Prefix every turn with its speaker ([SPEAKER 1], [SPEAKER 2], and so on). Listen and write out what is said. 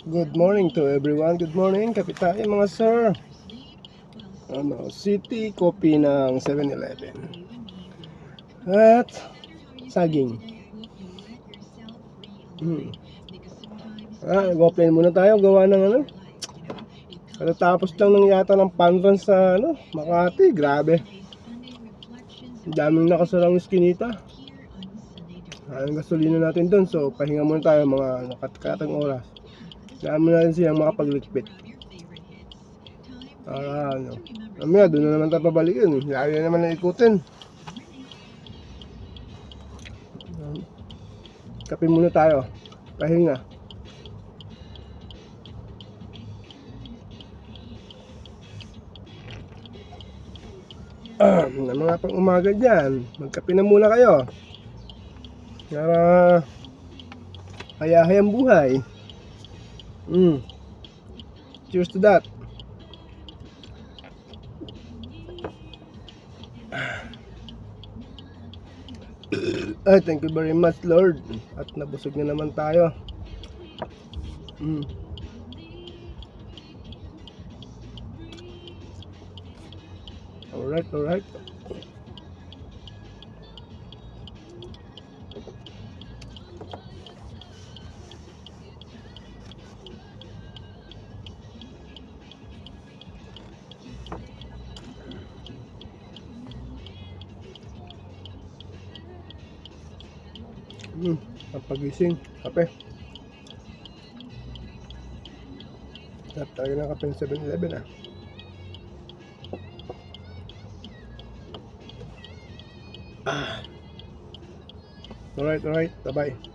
[SPEAKER 1] Good morning to everyone. Good morning, kape tayo mga sir. City coffee ng 7-Eleven. At saging. Nag-offline muna tayo. Gawa ng Katatapos lang ng yata ng panran sa Makati. Grabe. Daming nakasarang iskinita. Ang gasolina natin doon. So, pahinga muna tayo mga nakatang oras. Dami natin silang makapaglikpit. Mamaya doon na naman tayo pabalikin. Lagi na naman na ikutin. Kape muna tayo. Pahinga. Na mga pang umaga dyan, magkape na muna kayo. Para hayahay ang buhay. Cheers to that. Thank you very much, Lord. At nabusog na naman tayo. Alright. Ang pagising, kape. Sarap talaga ng kape ng 7-Eleven Alright, bye-bye.